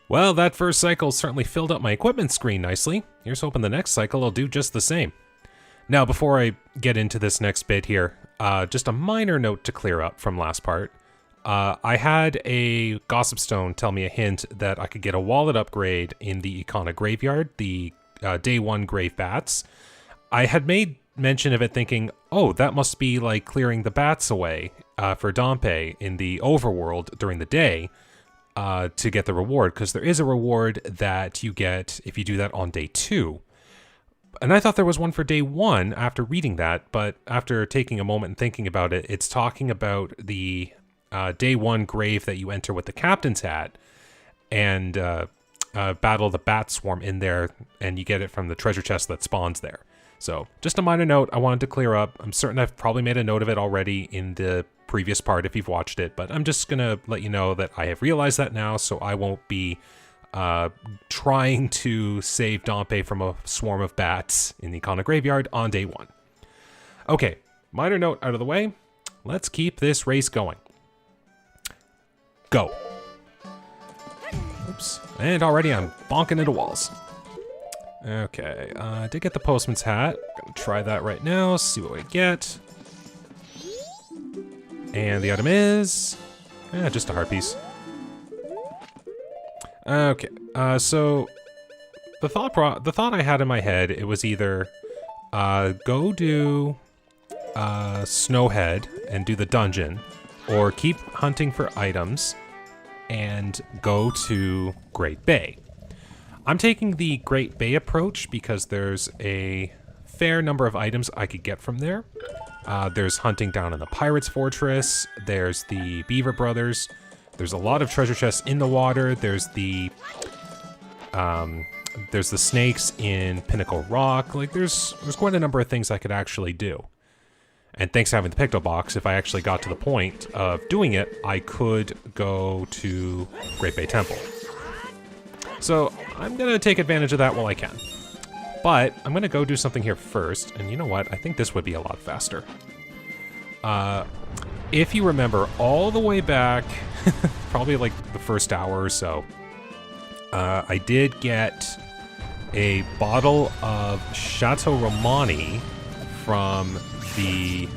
Well, that first cycle certainly filled up my equipment screen nicely. Here's hoping the next cycle will do just the same. Now, before I get into this next bit here, just a minor note to clear up from last part. I had a Gossip Stone tell me a hint that I could get a wallet upgrade in the Icona Graveyard, the Day 1 Grave Bats. I had made mention of it thinking, oh, that must be like clearing the bats away for Dompe in the overworld during the day to get the reward, because there is a reward that you get if you do that on day 2. And I thought there was one for day 1 after reading that, but after taking a moment and thinking about it, it's talking about the day 1 grave that you enter with the captain's hat and battle the bat swarm in there, and you get it from the treasure chest that spawns there. So just a minor note I wanted to clear up. I'm certain I've probably made a note of it already in the previous part if you've watched it, but I'm just going to let you know that I have realized that now, so I won't be trying to save Dompe from a swarm of bats in the Icona Graveyard on day 1. Okay, minor note out of the way. Let's keep this race going. Go. Oops. And already I'm bonking into walls. Okay, I did get the postman's hat. Gonna try that right now, see what we get. And the item is just a heart piece. Okay, so the thought I had in my head, it was either go do Snowhead and do the dungeon, or keep hunting for items and go to Great Bay. I'm taking the Great Bay approach because there's a fair number of items I could get from there. There's hunting down in the Pirates Fortress, there's the Beaver Brothers, there's a lot of treasure chests in the water, there's the snakes in Pinnacle Rock. Like there's quite a number of things I could actually do. And thanks to having the Picto Box, if I actually got to the point of doing it, I could go to Great Bay Temple. So I'm going to take advantage of that while I can. But I'm going to go do something here first. And you know what? I think this would be a lot faster. If you remember all the way back, probably like the first hour or so, I did get a bottle of Chateau Romani from the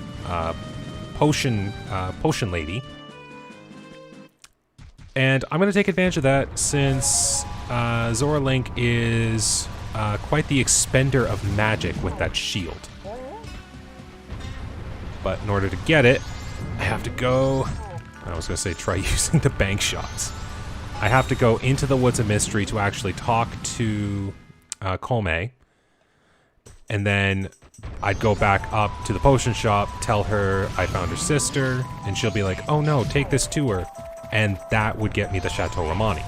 potion lady, and I'm going to take advantage of that since Zora Link is quite the expender of magic with that shield. But in order to get it, I have to go... I was going to say try using the bank shots. I have to go into the Woods of Mystery to actually talk to Kome, and then I'd go back up to the potion shop, tell her I found her sister, and she'll be like, oh no, take this to her. And that would get me the Chateau Romani.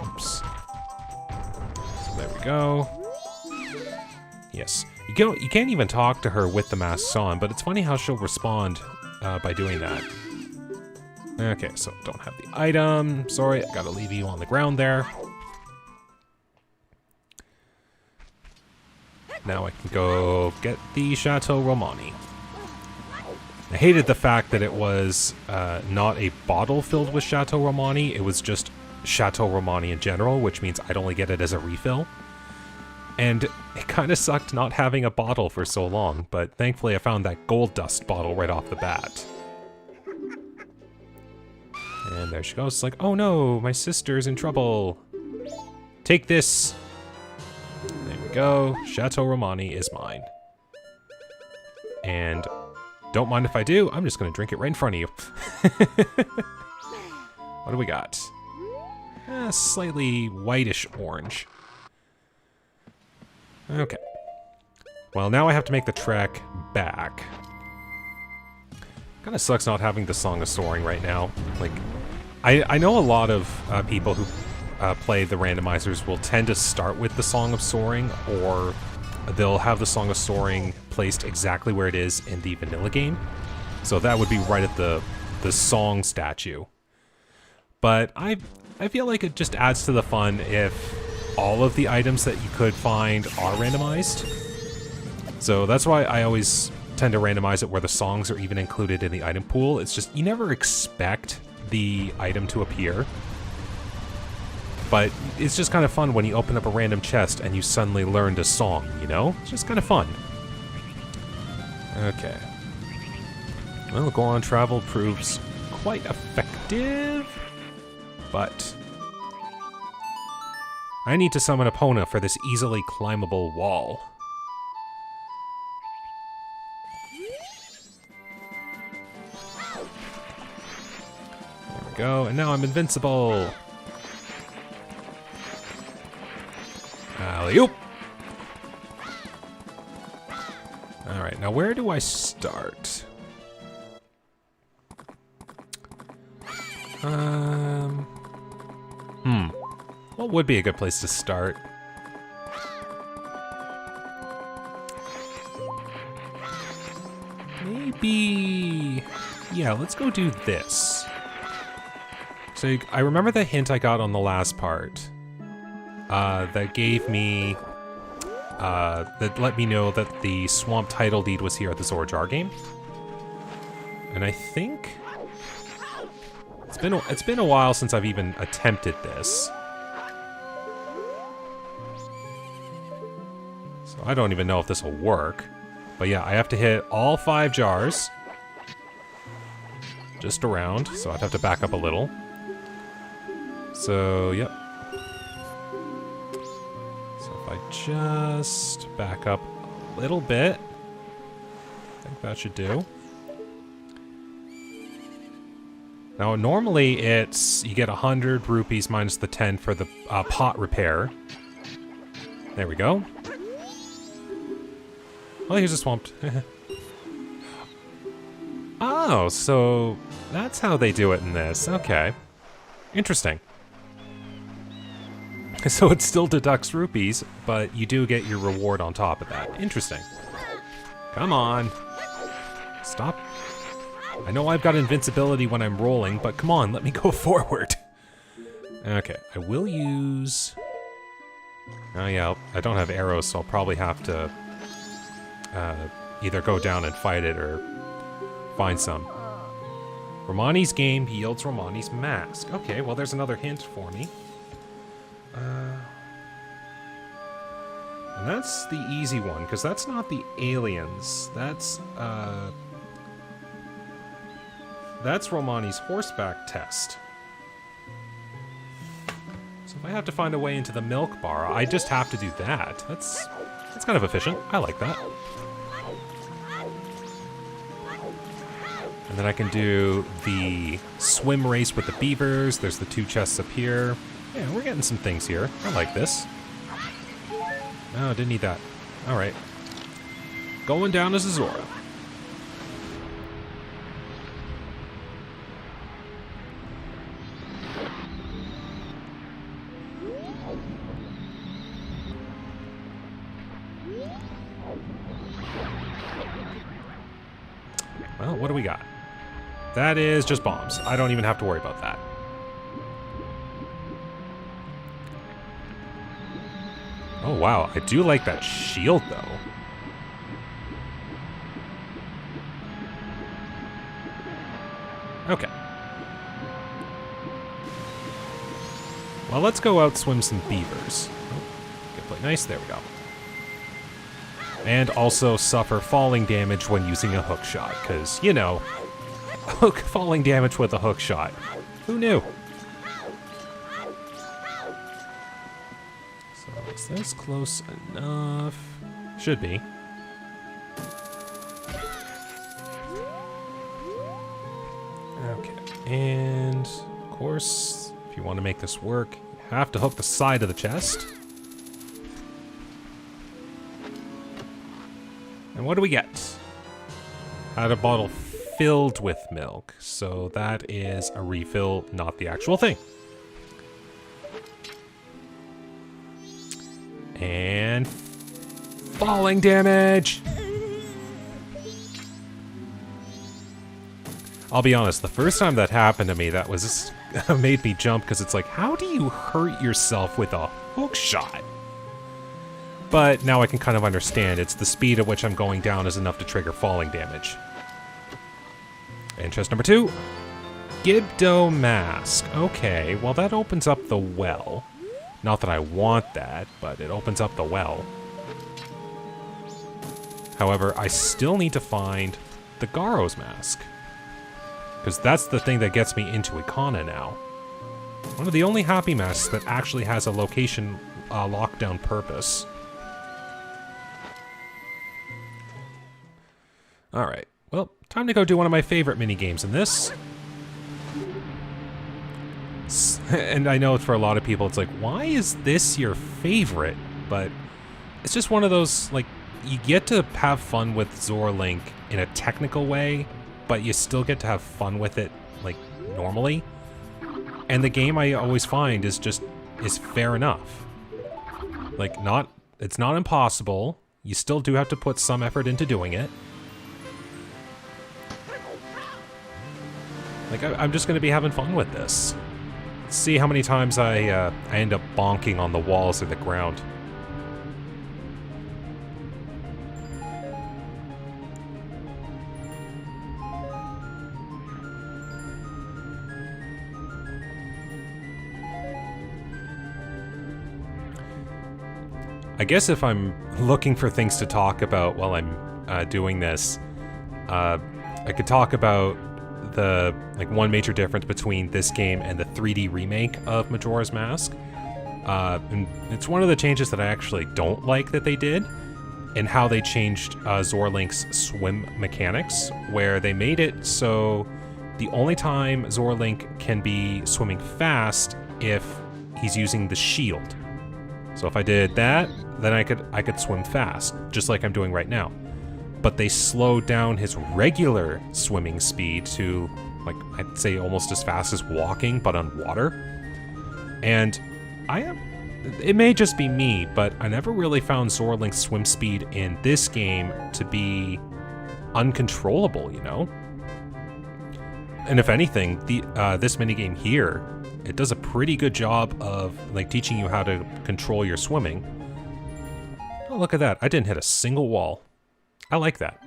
Oops. So there we go. Yes. You can't even talk to her with the masks on, but it's funny how she'll respond by doing that. Okay, so don't have the item. Sorry, I gotta leave you on the ground there. Now I can go get the Chateau Romani. I hated the fact that it was not a bottle filled with Chateau Romani, it was just Chateau Romani in general, which means I'd only get it as a refill. And it kind of sucked not having a bottle for so long, but thankfully I found that gold dust bottle right off the bat. And there she goes. It's like, oh no, my sister's in trouble. Take this. There we go. Chateau Romani is mine. And don't mind if I do, I'm just going to drink it right in front of you. What do we got? Slightly whitish orange. Okay. Well, now I have to make the trek back. Kind of sucks not having the Song of Soaring right now. Like, I know a lot of people who play the randomizers will tend to start with the Song of Soaring, or they'll have the Song of Soaring placed exactly where it is in the vanilla game. So that would be right at the song statue. But I feel like it just adds to the fun if all of the items that you could find are randomized. So that's why I always tend to randomize it where the songs are even included in the item pool. It's just, you never expect the item to appear. But it's just kind of fun when you open up a random chest and you suddenly learned a song, you know? It's just kind of fun. Okay. Well, Go On Travel proves quite effective, but I need to summon Epona for this easily climbable wall. There we go, and now I'm invincible! Alley-oop! Alright, now where do I start? What would be a good place to start? Maybe... yeah, let's go do this. So I remember the hint I got on the last part. That gave me... that let me know that the Swamp title deed was here at the Zorjar game. And I think... It's been a while since I've even attempted this. So I don't even know if this will work. But yeah, I have to hit all 5 jars. Just around, so I'd have to back up a little. So, yep. So if I just back up a little bit, I think that should do. Now, normally it's, you get 100 rupees minus the 10 for the pot repair. There we go. Oh, he's just swamped. Oh, so that's how they do it in this. Okay. Interesting. So it still deducts rupees, but you do get your reward on top of that. Interesting. Come on. Stop. I know I've got invincibility when I'm rolling, but come on, let me go forward. Okay, I will use... oh yeah, I don't have arrows, so I'll probably have to either go down and fight it or find some. Romani's game yields Romani's mask. Okay, well there's another hint for me. And that's the easy one, because that's not the aliens. That's Romani's horseback test. So if I have to find a way into the milk bar, I just have to do that. That's kind of efficient. I like that. And then I can do the swim race with the beavers. There's the 2 chests up here. Yeah, we're getting some things here. I like this. No, didn't need that. Alright. Going down as a Zora. Well, what do we got? That is just bombs. I don't even have to worry about that. Oh, wow. I do like that shield, though. Okay. Well, let's go out swim some beavers. Oh, get play nice. There we go. And also suffer falling damage when using a hook shot, because, you know, falling damage with a hook shot. Who knew? So is this close enough? Should be. Okay, and of course, if you want to make this work, you have to hook the side of the chest. And what do we get? Had a bottle filled with milk. So that is a refill, not the actual thing. And falling damage! I'll be honest, the first time that happened to me, that was made me jump, because it's like, how do you hurt yourself with a hook shot? But now I can kind of understand. It's the speed at which I'm going down is enough to trigger falling damage. And chest number 2. Gibdo Mask. Okay, well that opens up the well. Not that I want that, but it opens up the well. However, I still need to find the Garo's mask. Because that's the thing that gets me into Ikana now. One of the only happy masks that actually has a location lockdown purpose. Alright, well, time to go do one of my favorite mini-games in this. And I know for a lot of people it's like, why is this your favorite? But it's just one of those, like, you get to have fun with Zorlink in a technical way, but you still get to have fun with it, like, normally. And the game I always find is fair enough. Like, it's not impossible. You still do have to put some effort into doing it. Like, I'm just going to be having fun with this. See how many times I end up bonking on the walls or the ground. I guess if I'm looking for things to talk about while I'm doing this, I could talk about the one major difference between this game and the 3D remake of Majora's Mask. And it's one of the changes that I actually don't like that they did, and how they changed Zorlink's swim mechanics, where they made it so the only time Zorlink can be swimming fast if he's using the shield. So if I did that, then I could swim fast, just like I'm doing right now. But they slowed down his regular swimming speed to, like, I'd say almost as fast as walking, but on water. And it may just be me, but I never really found Zorlink's swim speed in this game to be uncontrollable, you know? And if anything, this minigame here, it does a pretty good job of, like, teaching you how to control your swimming. Oh, look at that. I didn't hit a single wall. I like that.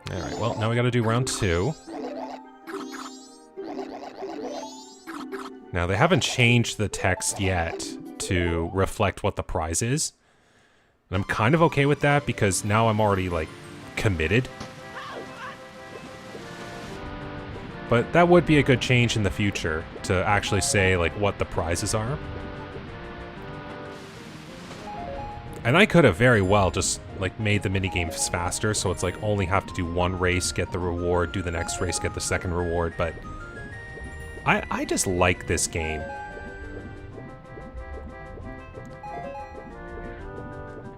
Alright, well, now we gotta do round 2. Now, they haven't changed the text yet to reflect what the prize is. And I'm kind of okay with that, because now I'm already, like, committed. But that would be a good change in the future, to actually say, like, what the prizes are. And I could have very well just, like, made the minigames faster, so it's like, only have to do one race, get the reward, do the next race, get the second reward, but I just like this game.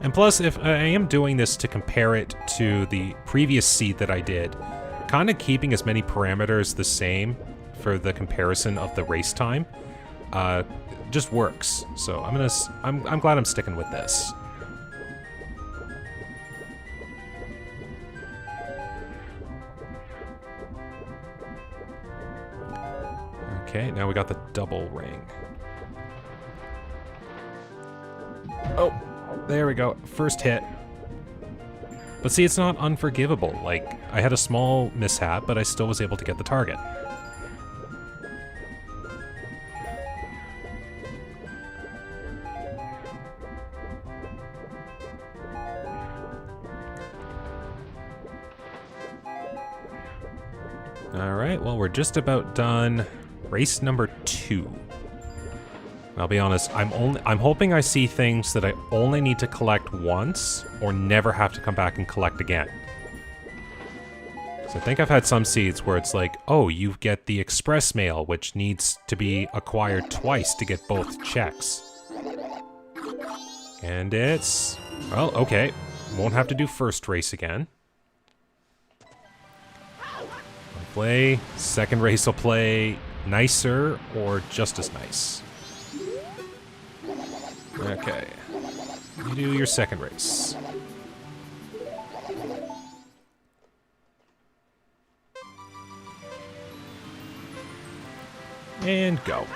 And plus, if I am doing this to compare it to the previous seed that I did, kind of keeping as many parameters the same for the comparison of the race time, just works. So I'm glad I'm sticking with this. Okay, now we got the double ring. Oh, there we go. First hit. But see, it's not unforgivable. Like, I had a small mishap, but I still was able to get the target. Alright, well, we're just about done. Race number 2. I'll be honest, I'm hoping I see things that I only need to collect once, or never have to come back and collect again. So I think I've had some seeds where it's like, oh, you get the express mail, which needs to be acquired twice to get both checks. And it's... well, okay. Won't have to do first race again. I'll play. Second race will play nicer, or just as nice. Okay. You do your second race. And go.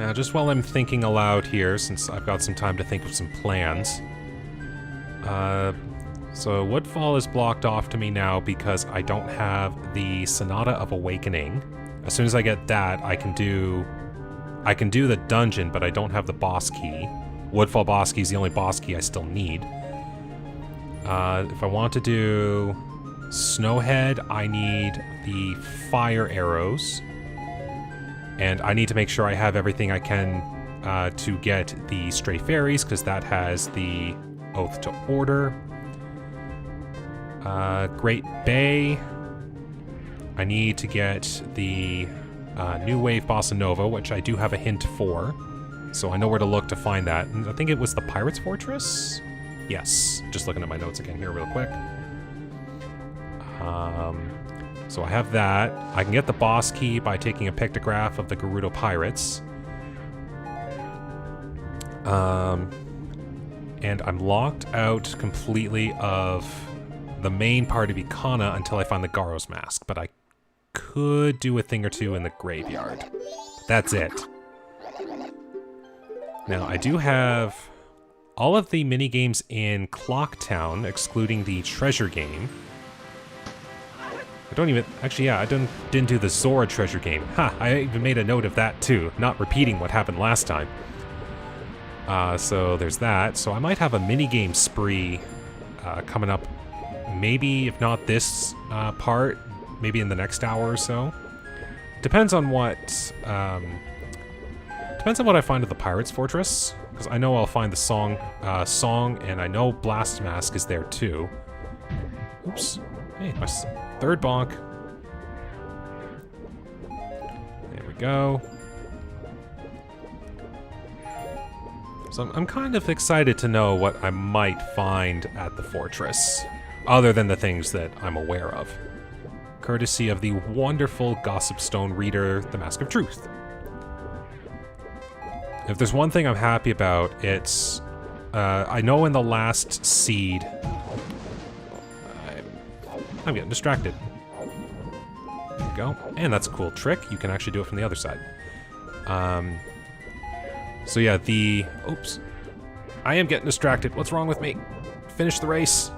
Now, just while I'm thinking aloud here, since I've got some time to think of some plans. So Woodfall is blocked off to me now because I don't have the Sonata of Awakening. As soon as I get that, I can do the dungeon, but I don't have the boss key. Woodfall boss key is the only boss key I still need. If I want to do Snowhead, I need the fire arrows. And I need to make sure I have everything I can to get the Stray Fairies, because that has the Oath to Order. Great Bay. I need to get the New Wave Bossa Nova, which I do have a hint for. So I know where to look to find that. And I think it was the Pirate's Fortress? Yes. Just looking at my notes again here real quick. So I have that. I can get the boss key by taking a pictograph of the Gerudo Pirates. And I'm locked out completely of the main part of Ikana until I find the Garo's Mask, but I could do a thing or two in the graveyard. That's it. Now, I do have all of the minigames in Clocktown, excluding the treasure game. I don't even... Actually, yeah, I didn't do the Zora treasure game. Ha! I even made a note of that, too. Not repeating what happened last time. So there's that. So I might have a minigame spree coming up. Maybe, if not this part, maybe in the next hour or so. Depends on what... depends on what I find at the Pirate's Fortress. Because I know I'll find the song, and I know Blast Mask is there, too. Oops. Hey, my... third bonk. There we go. So I'm kind of excited to know what I might find at the fortress, other than the things that I'm aware of. Courtesy of the wonderful Gossip Stone reader, The Mask of Truth. If there's one thing I'm happy about, it's... I know in the last seed... I'm getting distracted. There we go. And that's a cool trick. You can actually do it from the other side. So yeah, the... Oops. I am getting distracted. What's wrong with me? Finish the race.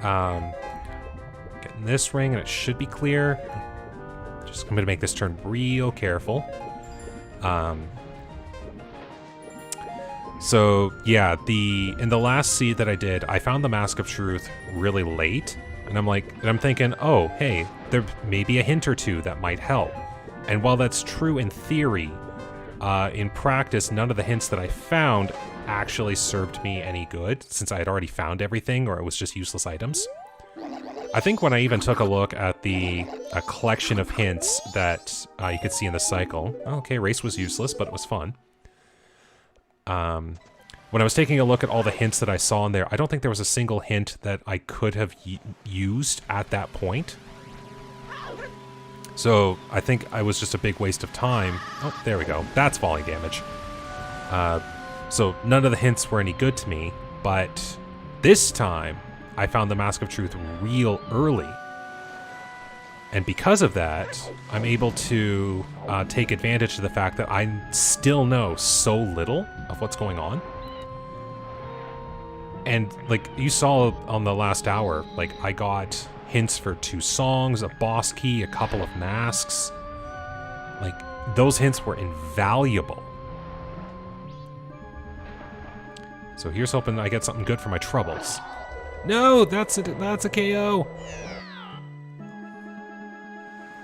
Getting this ring, and it should be clear. Just I'm going to make this turn real careful. So yeah, in the last seed that I did, I found the Mask of Truth really late, and I'm thinking, oh, hey, there may be a hint or two that might help. And while that's true in theory, in practice, none of the hints that I found actually served me any good, since I had already found everything, or it was just useless items. I think when I even took a look at a collection of hints that you could see in the cycle, okay, race was useless, but it was fun. When I was taking a look at all the hints that I saw in there, I don't think there was a single hint that I could have used at that point. So I think I was just a big waste of time. Oh, there we go. That's falling damage. So none of the hints were any good to me, but this time I found the Mask of Truth real early. And because of that, I'm able to take advantage of the fact that I still know so little of what's going on. And, like, you saw on the last hour, like, I got hints for 2 songs, a boss key, a couple of masks. Like, those hints were invaluable. So here's hoping I get something good for my troubles. No, that's a KO!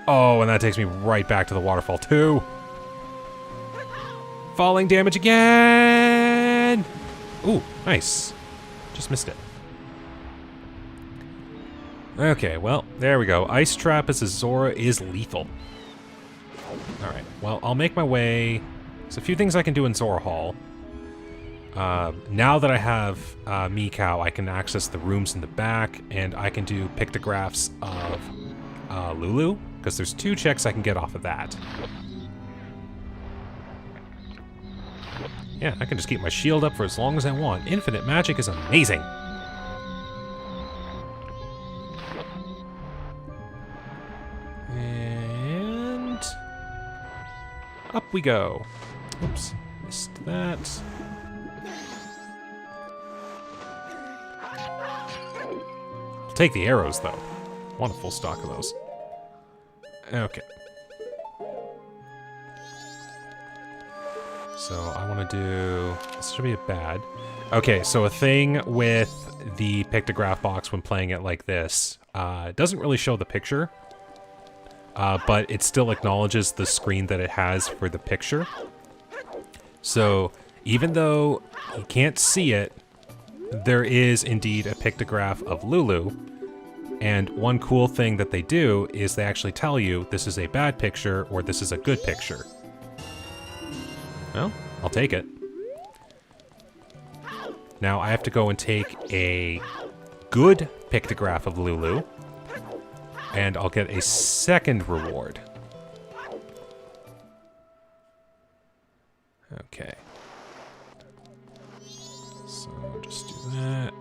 Oh, and that takes me right back to the waterfall, too. Falling damage again! Ooh, nice. Just missed it. Okay, well, there we go. Ice Trap as a Zora is lethal. Alright, well, I'll make my way... There's a few things I can do in Zora Hall. Now that I have Mikau, I can access the rooms in the back, and I can do pictographs of Lulu, because there's 2 checks I can get off of that. Yeah, I can just keep my shield up for as long as I want. Infinite magic is amazing! And... Up we go. Oops, missed that. I'll take the arrows, though. I want a full stock of those. Okay. So I want to do... This should be a bad. Okay, so a thing with the pictograph box when playing it like this, it doesn't really show the picture, but it still acknowledges the screen that it has for the picture. So even though you can't see it, there is indeed a pictograph of Lulu. And one cool thing that they do is they actually tell you this is a bad picture or this is a good picture. Well, I'll take it. Now I have to go and take a good pictograph of Lulu, and I'll get a second reward. Okay. So just do that.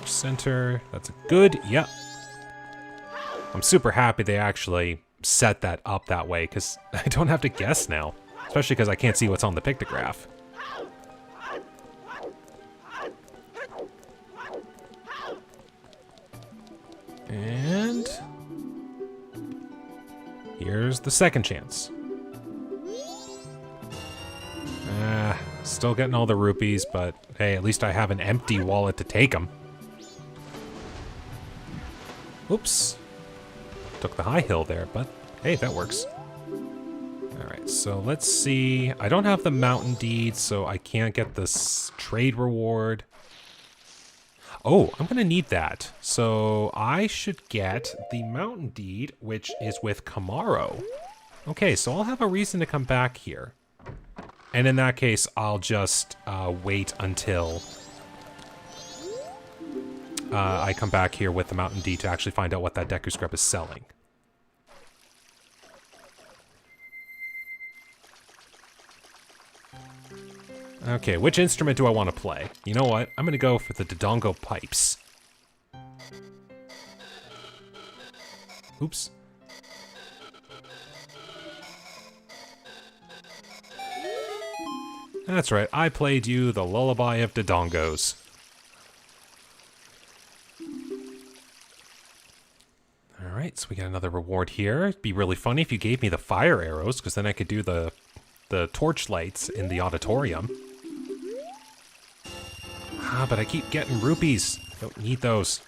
Center. That's a good. Yep. I'm super happy they actually set that up that way, because I don't have to guess now. Especially because I can't see what's on the pictograph. And here's the second chance. Still getting all the rupees, but hey, at least I have an empty wallet to take them. Oops. Took the high hill there, but hey, that works. Alright, so let's see. I don't have the mountain deed, so I can't get this trade reward. Oh, I'm gonna need that. So I should get the mountain deed, which is with Kamaro. Okay, so I'll have a reason to come back here. And in that case, I'll just wait until I come back here with the mountain deed to actually find out what that Deku Scrub is selling. Okay, which instrument do I want to play? You know what? I'm gonna go for the Dodongo pipes. Oops. That's right, I played you the Lullaby of Dodongos. Alright, so we got another reward here. It'd be really funny if you gave me the fire arrows, because then I could do the torch lights in the auditorium. Ah, but I keep getting rupees. Don't need those.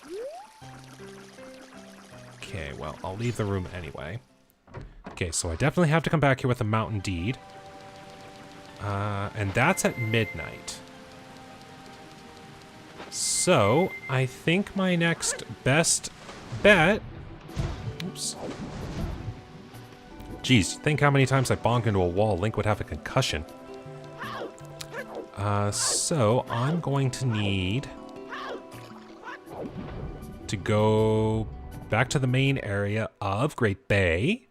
Okay, well, I'll leave the room anyway. Okay, so I definitely have to come back here with a mountain deed. And that's at midnight. So, I think my next best bet... Oops. Geez, think how many times I bonk into a wall, Link would have a concussion. So I'm going to need to go back to the main area of Great Bay.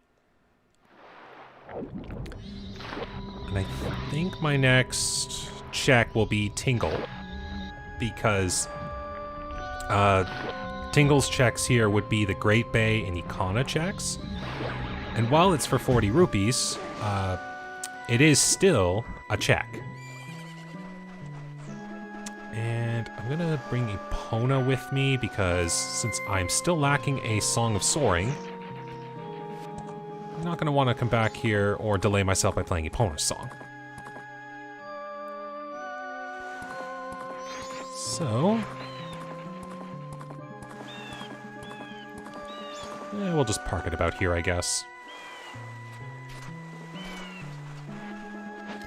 And I think my next check will be Tingle, because Tingle's checks here would be the Great Bay and Ikana checks. And while it's for 40 rupees, it is still a check. And I'm gonna bring Epona with me because since I'm still lacking a Song of Soaring, I'm not gonna want to come back here or delay myself by playing Epona's song. So... yeah, we'll just park it about here, I guess.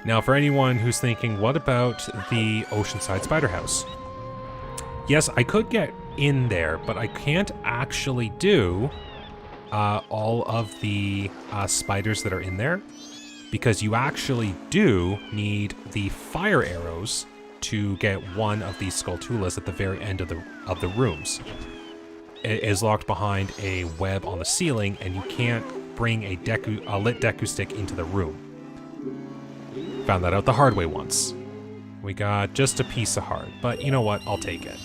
Now, for anyone who's thinking, what about the Oceanside Spider House? Yes, I could get in there, but I can't actually do all of the spiders that are in there, because you actually do need the fire arrows to get one of these Skulltulas at the very end of the rooms. It is locked behind a web on the ceiling, and you can't bring a lit Deku stick into the room. Found that out the hard way once. We got just a piece of heart, but you know what? I'll take it.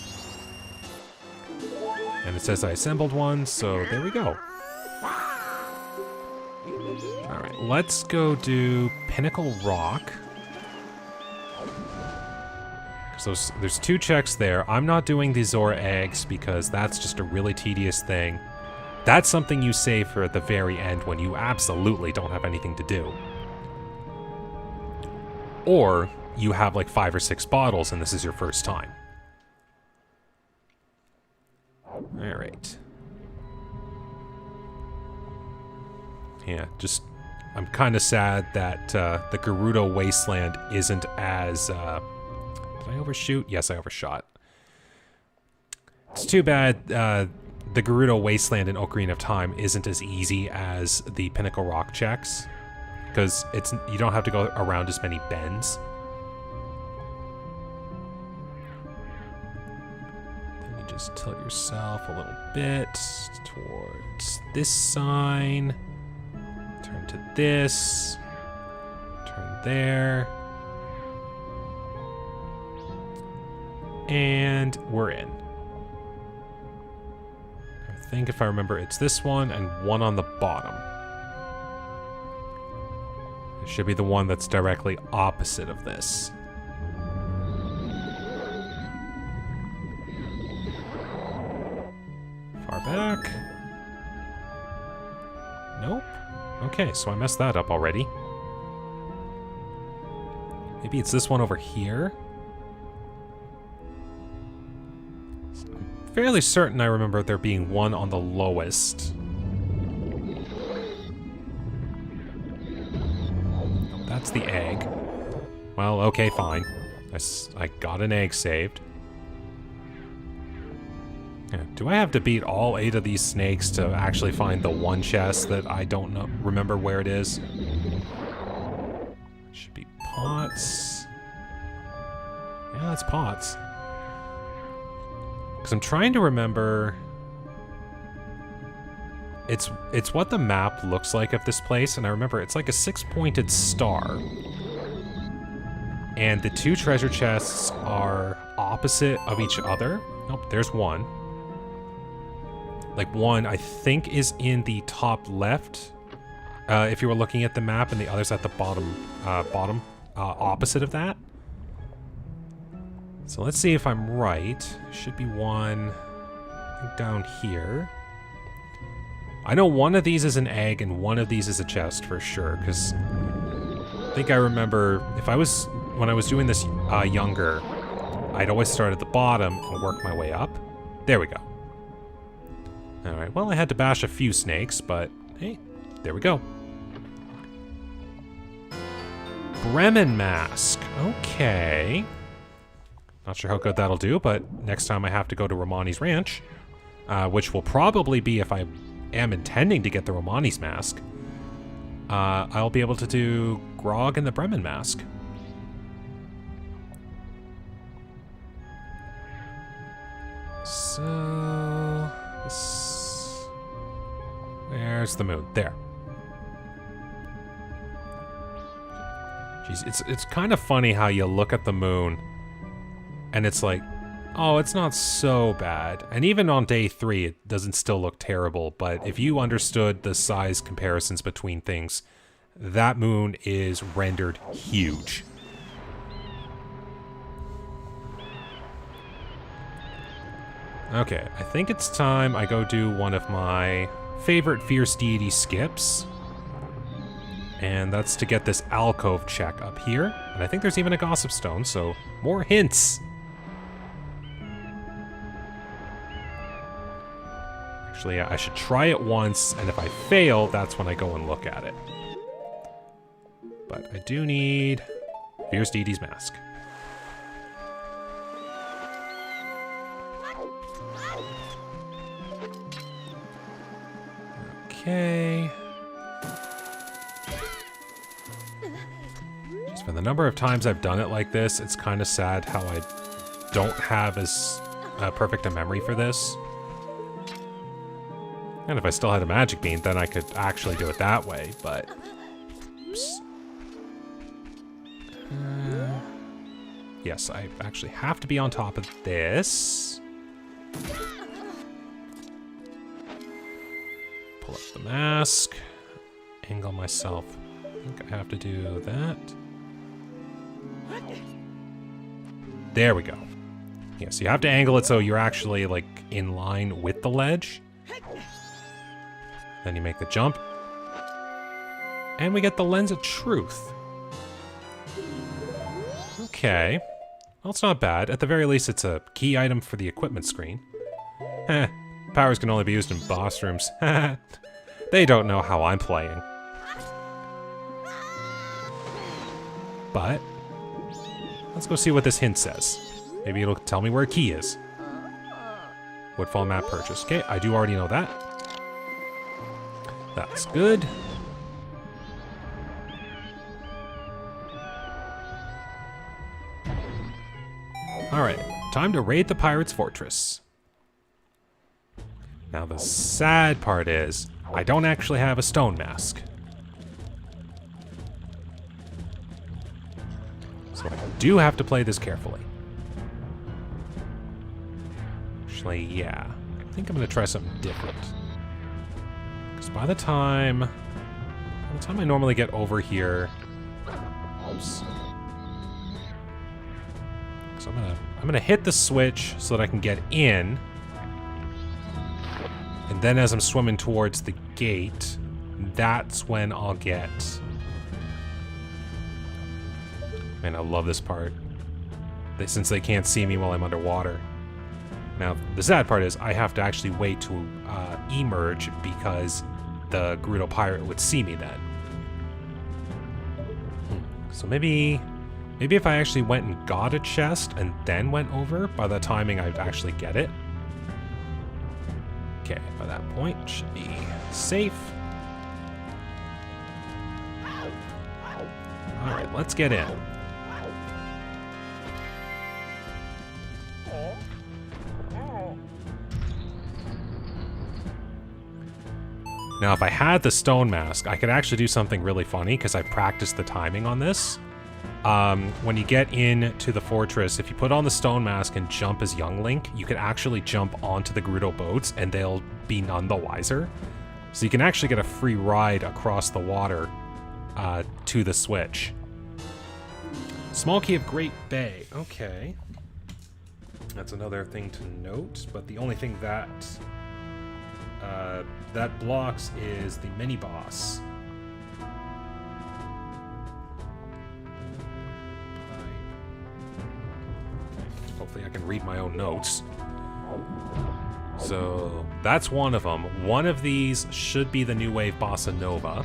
And it says I assembled one, so there we go. Alright. let's go do Pinnacle Rock. So there's 2 checks there. I'm not doing the Zora eggs because that's just a really tedious thing. That's something you save for at the very end when you absolutely don't have anything to do. Or you have like 5 or 6 bottles and this is your first time. Alright. Yeah, just... I'm kind of sad that the Gerudo Wasteland isn't as... Did I overshoot? Yes, I overshot. It's too bad the Gerudo Wasteland in Ocarina of Time isn't as easy as the Pinnacle Rock checks. Because you don't have to go around as many bends. Then you just tilt yourself a little bit towards this sign. Turn to this. Turn there. And we're in. I think if I remember, it's this one and one on the bottom. It should be the one that's directly opposite of this. Far back. Nope. Okay, so I messed that up already. Maybe it's this one over here? I'm fairly certain I remember there being one on the lowest. Oh, that's the egg. Well, okay, fine. I got an egg saved. Yeah, do I have to beat all 8 of these snakes to actually find the one chest that I don't remember where it is? Should be pots. Yeah, that's pots. Because I'm trying to remember... It's what the map looks like of this place, and I remember it's like a 6-pointed star. And the 2 treasure chests are opposite of each other. Nope, there's one. Like one, I think, is in the top left, if you were looking at the map, and the other's at the bottom, opposite of that. So let's see if I'm right. Should be one, I think, down here. I know one of these is an egg and one of these is a chest for sure, because I think I remember when I was doing this younger, I'd always start at the bottom and work my way up. There we go. Alright, well, I had to bash a few snakes, but hey, there we go. Bremen Mask. Okay. Not sure how good that'll do, but next time I have to go to Romani's Ranch, which will probably be if I am intending to get the Romani's Mask, I'll be able to do Grog and the Bremen Mask. So... Where's the moon? There. Jeez, it's kind of funny how you look at the moon and it's like, oh, it's not so bad. And even on day 3, it doesn't still look terrible, but if you understood the size comparisons between things, that moon is rendered huge. Okay, I think it's time I go do one of my favorite Fierce Deity skips. And that's to get this alcove check up here. And I think there's even a Gossip Stone, so more hints. Actually, yeah, I should try it once, and if I fail, that's when I go and look at it. But I do need Fierce Deity's Mask. Okay. Just for the number of times I've done it like this, it's kind of sad how I don't have as perfect a memory for this. And if I still had a magic bean, then I could actually do it that way, but... Oops. Yes, I actually have to be on top of this. Pull up the mask. Angle myself think I have to do that. There we go. Yeah, so you have to angle it so you're actually, like, in line with the ledge. Then you make the jump. And we get the Lens of Truth. Okay. Well, it's not bad. At the very least, it's a key item for the equipment screen. Powers can only be used in boss rooms. They don't know how I'm playing. But let's go see what this hint says. Maybe it'll tell me where a key is. Woodfall map purchase. Okay, I do already know that. That's good. Alright, time to raid the Pirate's Fortress. Now the sad part is, I don't actually have a stone mask. So I do have to play this carefully. Actually, yeah. I think I'm going to try something different. Because by the time I normally get over here... Oops. So I'm gonna hit the switch so that I can get in. And then as I'm swimming towards the gate, that's when I'll get... Man, I love this part. Since they can't see me while I'm underwater. Now, the sad part is I have to actually wait to emerge because the Gerudo pirate would see me then. So maybe if I actually went and got a chest and then went over, by the timing I'd actually get it. Okay, by that point, should be safe. Alright, let's get in. Now, if I had the stone mask, I could actually do something really funny because I practiced the timing on this. When you get into the fortress, if you put on the stone mask and jump as young Link, you can actually jump onto the Gerudo boats and they'll be none the wiser. So you can actually get a free ride across the water to the switch. Small Key of Great Bay. Okay. That's another thing to note, but the only thing that blocks is the mini-boss. Hopefully I can read my own notes. So, that's one of them. One of these should be the New Wave Bossa Nova.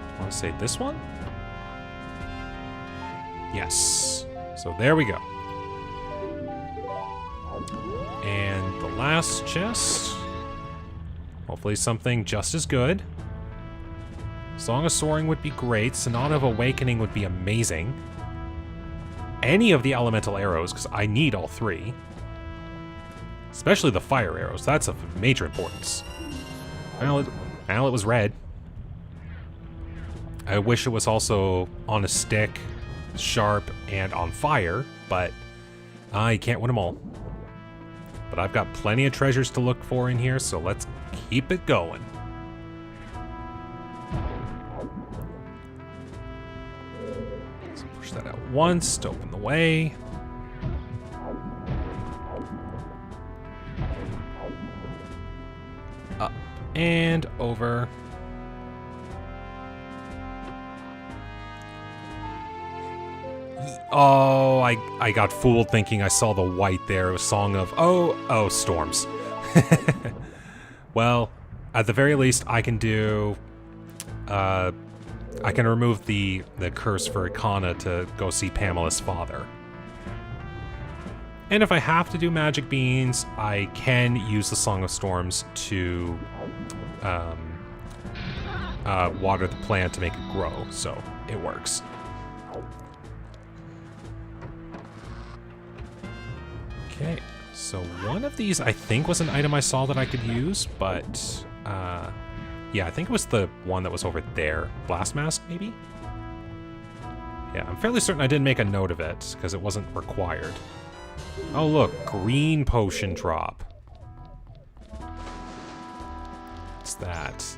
I want to say this one? Yes. So there we go. And the last chest. Hopefully something just as good. Song of Soaring would be great. Sonata of Awakening would be amazing. Any of the elemental arrows, because I need all three. Especially the fire arrows. That's of major importance. Well, it was red. I wish it was also on a stick, sharp, and on fire, but you can't win them all. But I've got plenty of treasures to look for in here, so let's keep it going. So push that out once to open the way. Up and over. Oh, I got fooled thinking I saw the white there. It was Song of... Oh, storms. Well, at the very least, I can do... I can remove the curse for Ikana to go see Pamela's father. And if I have to do magic beans, I can use the Song of Storms to water the plant to make it grow, so it works. Okay, so one of these I think was an item I saw that I could use, but yeah, I think it was the one that was over there. Blast Mask, maybe? Yeah, I'm fairly certain I didn't make a note of it, because it wasn't required. Oh look, green potion drop. What's that?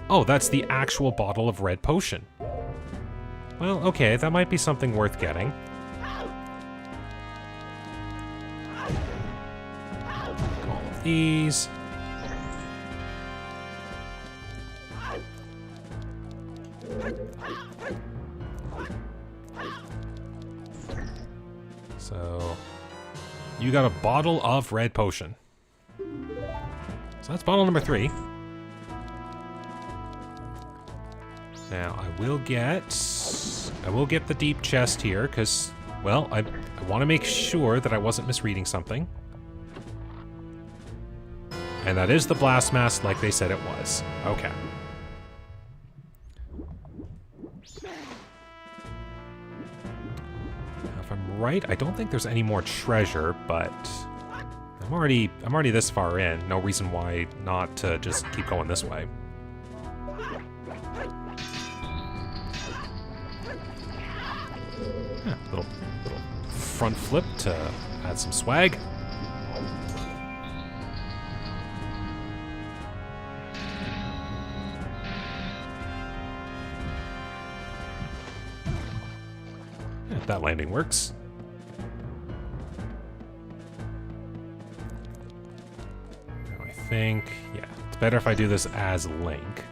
Oh, that's the actual bottle of red potion. Well, okay, that might be something worth getting. All of these. So, you got a bottle of red potion. So that's bottle number 3. Now, I will get the deep chest here, because, well, I want to make sure that I wasn't misreading something. And that is the blast mask like they said it was. Okay. Now, if I'm right, I don't think there's any more treasure, but I'm already this far in. No reason why not to just keep going this way. Little front flip to add some swag. Yeah, that landing works. Now I think, yeah, it's better if I do this as Link.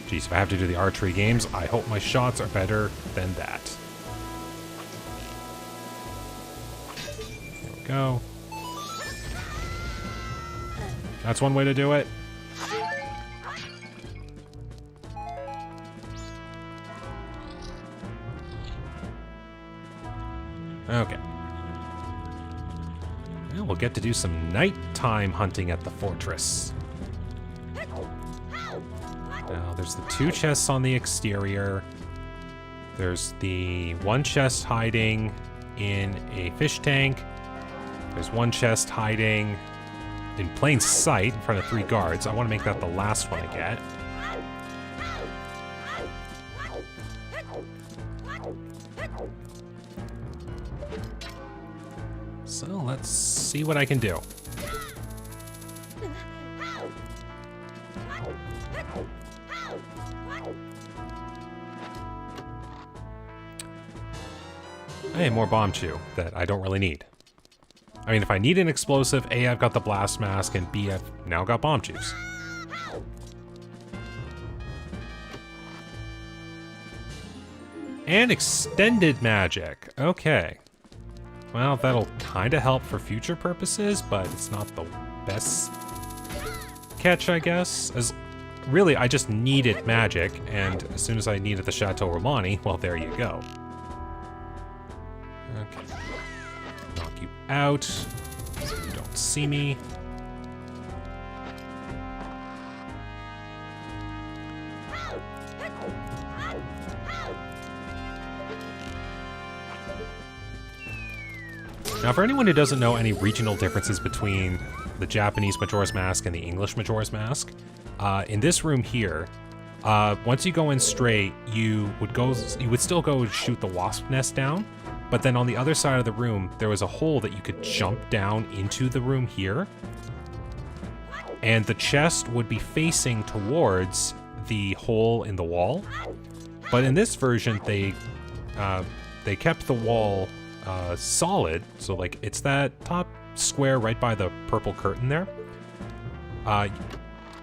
Geez, if I have to do the archery games, I hope my shots are better than that. There we go. That's one way to do it. Okay. Well, we'll get to do some nighttime hunting at the fortress. Now, there's the 2 chests on the exterior. There's the 1 chest hiding in a fish tank. There's 1 chest hiding in plain sight in front of 3 guards. I want to make that the last one I get. So, let's see what I can do. Hey, more bomb chew that I don't really need. I mean, if I need an explosive, A, I've got the blast mask, and B, I've now got bomb chews. And extended magic. Okay. Well, that'll kind of help for future purposes, but it's not the best catch, I guess. As really, I just needed magic, and as soon as I needed the Chateau Romani, well, there you go. Okay. Knock you out so you don't see me. Now, for anyone who doesn't know any regional differences between the Japanese Majora's Mask and the English Majora's Mask, in this room here, once you go in straight, you would still go shoot the wasp nest down, but then on the other side of the room, there was a hole that you could jump down into the room here, and the chest would be facing towards the hole in the wall. But in this version, they kept the wall solid, so like it's that top square right by the purple curtain there.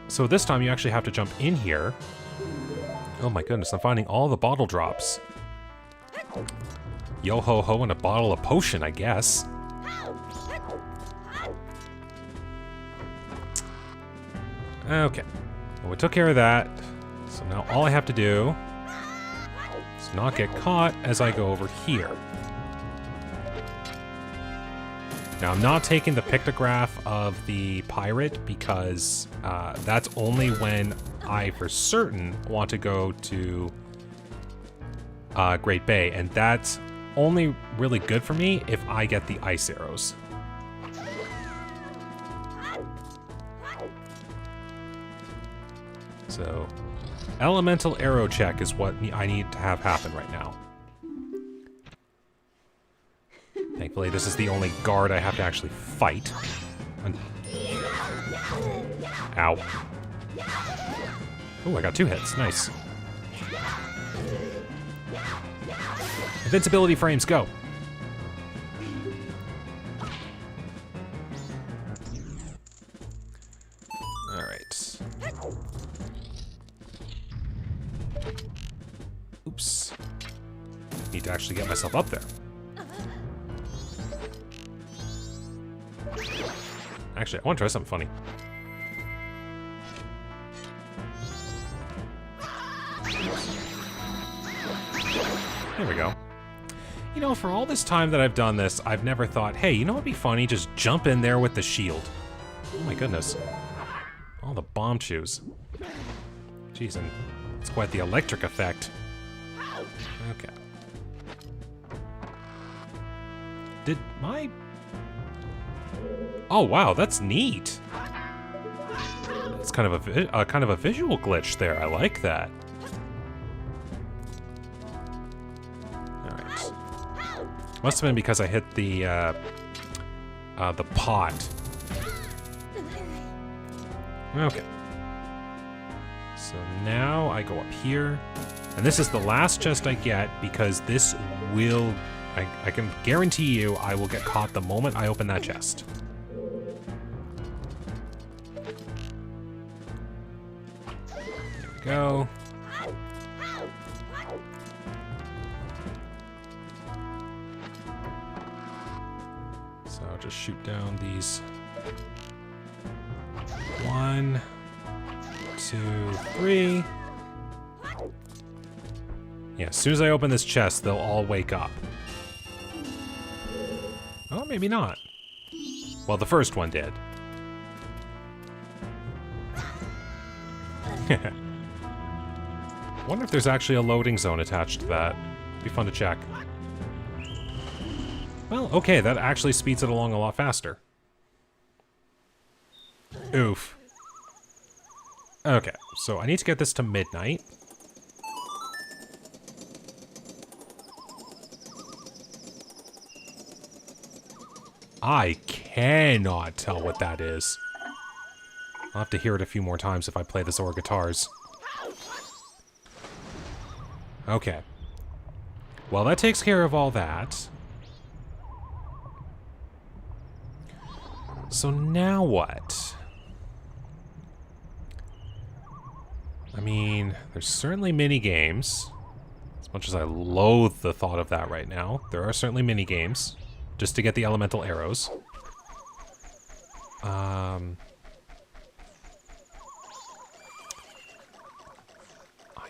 So this time you actually have to jump in here. Oh my goodness, I'm finding all the bottle drops. Yo ho ho and a bottle of potion, I guess. Okay, well, we took care of that. So now all I have to do is not get caught as I go over here. Now, I'm not taking the pictograph of the pirate because that's only when I, for certain, want to go to Great Bay, and that's only really good for me if I get the ice arrows. So, elemental arrow check is what I need to have happen right now. Thankfully, this is the only guard I have to actually fight. Ow. Oh, I got 2 hits. Nice. Invincibility frames, go. Alright. Oops. Need to actually get myself up there. Actually, I want to try something funny. There we go. You know, for all this time that I've done this, I've never thought, hey, you know what'd be funny? Just jump in there with the shield. Oh my goodness. All the bomb shoes. Jeez, and it's quite the electric effect. Okay. Did my... Oh wow, that's neat. It's kind of a visual glitch there. I like that. All right. Must have been because I hit the pot. Okay. So now I go up here, and this is the last chest I get because this will. I can guarantee you I will get caught the moment I open that chest. Go. So I'll just shoot down these. 1, 2, 3. Yeah, as soon as I open this chest, they'll all wake up. Oh, maybe not. Well, the first one did. I wonder if there's actually a loading zone attached to that. Be fun to check. Well, okay, that actually speeds it along a lot faster. Oof. Okay, so I need to get this to midnight. I cannot tell what that is. I'll have to hear it a few more times if I play this or guitars. Okay. Well, that takes care of all that. So now what? I mean, there's certainly mini games. As much as I loathe the thought of that right now, there are certainly mini games just to get the elemental arrows. I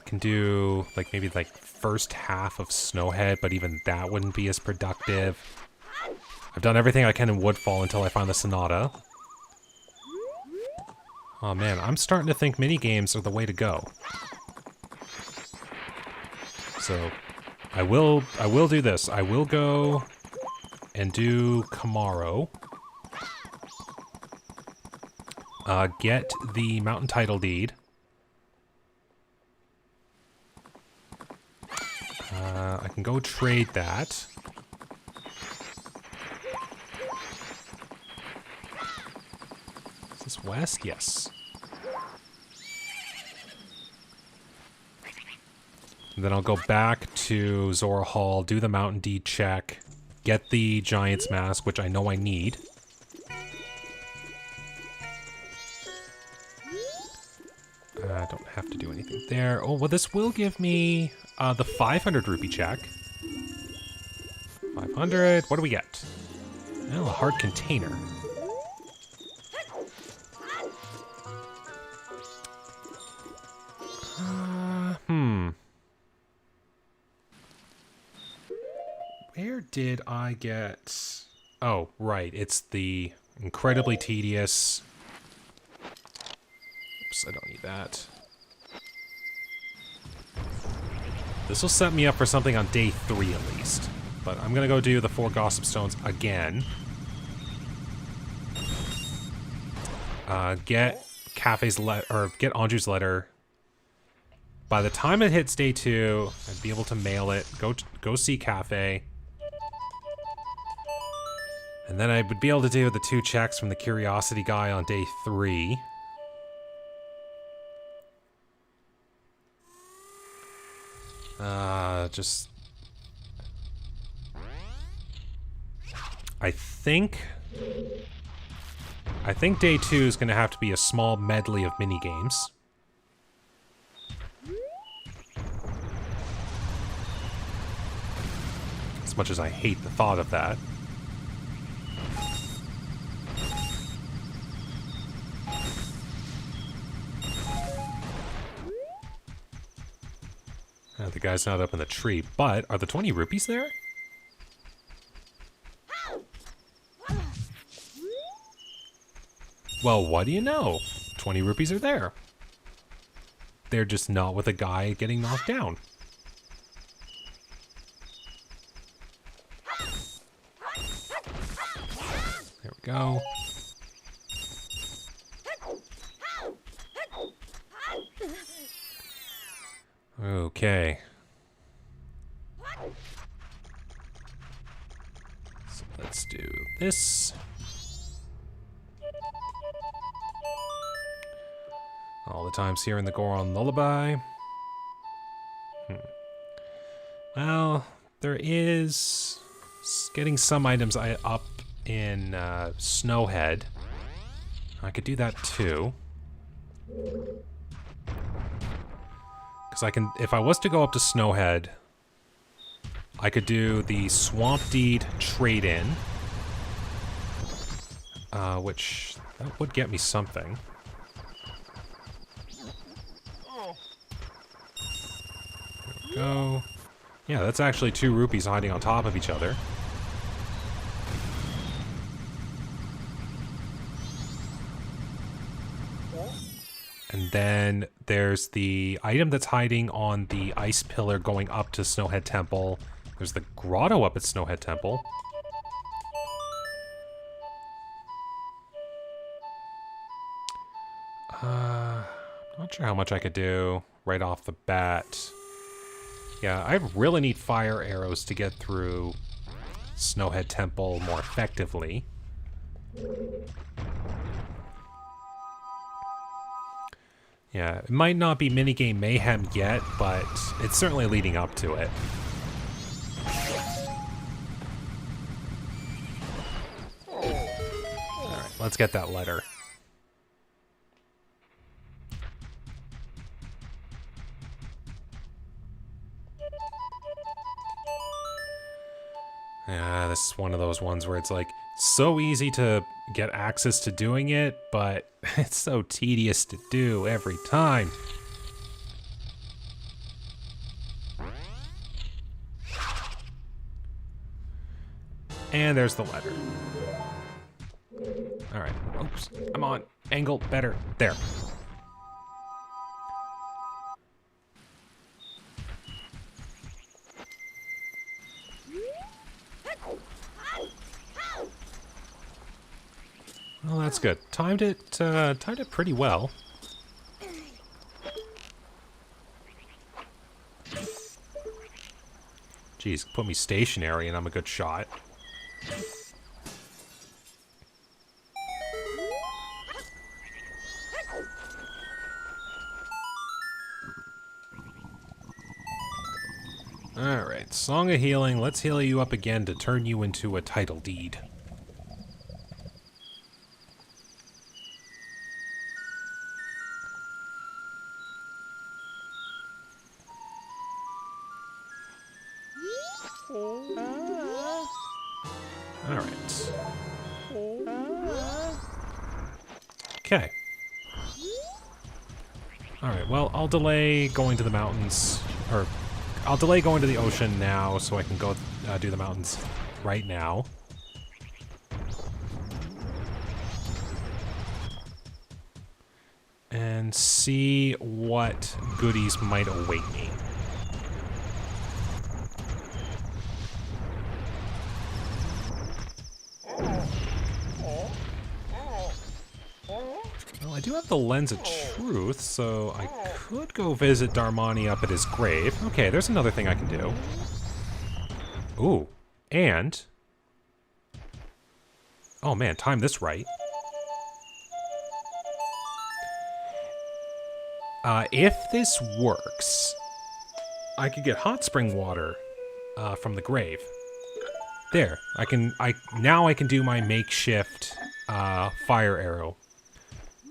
can do like maybe like first half of Snowhead, but even that wouldn't be as productive. I've done everything I can in Woodfall until I find the Sonata. Oh man, I'm starting to think minigames are the way to go. So, I will do this. I will go and do Kamaro. Get the Mountain Title Deed. I can go trade that. Is this west? Yes. And then I'll go back to Zora Hall, do the Mountain Deed check, get the Giant's Mask, which I know I need. I don't have to do anything there. Oh, well, this will give me the 500 rupee check. 500. What do we get? Well, a hard container. Where did I get... Oh, right. It's the incredibly tedious... Oops, I don't need that. This will set me up for something on day 3 at least. But I'm gonna go do the 4 Gossip Stones again. Get Cafe's letter, or get Anju's letter. By the time it hits day 2, I'd be able to mail it. Go see Cafe. And then I would be able to do the 2 checks from the curiosity guy on day 3. Just... I think day 2 is going to have to be a small medley of minigames. As much as I hate the thought of that. The guy's not up in the tree, but are the 20 rupees there? Well, what do you know? 20 rupees are there. They're just not with a guy getting knocked down. There we go. Okay. So let's do this. All the times hearing the Goron lullaby. Well, there is getting some items up in Snowhead. I could do that too. Because I can, if I was to go up to Snowhead, I could do the Swamp Deed trade-in, which that would get me something. There we go. Yeah, that's actually 2 rupees hiding on top of each other. And then there's the item that's hiding on the ice pillar going up to Snowhead Temple. There's the grotto up at Snowhead Temple. Not sure how much I could do right off the bat. Yeah, I really need fire arrows to get through Snowhead Temple more effectively. Yeah, it might not be minigame mayhem yet, but it's certainly leading up to it. Alright, let's get that letter. Yeah, this is one of those ones where it's like, so easy to get access to doing it, but it's so tedious to do every time. And there's the letter. Alright, oops, come on, angle better, there. Well, that's good. Timed it pretty well. Jeez, put me stationary and I'm a good shot. Alright, Song of Healing. Let's heal you up again to turn you into a title deed. Alright. Okay. Alright, well, I'll delay going to the mountains, or I'll delay going to the ocean now so I can go do the mountains right now. And see what goodies might await me. Well, I do have the Lens of Truth, so I could go visit Darmani up at his grave. Okay, there's another thing I can do. Ooh, and Oh man, time this right. If this works, I could get hot spring water from the grave. There, now I can do my makeshift fire arrow.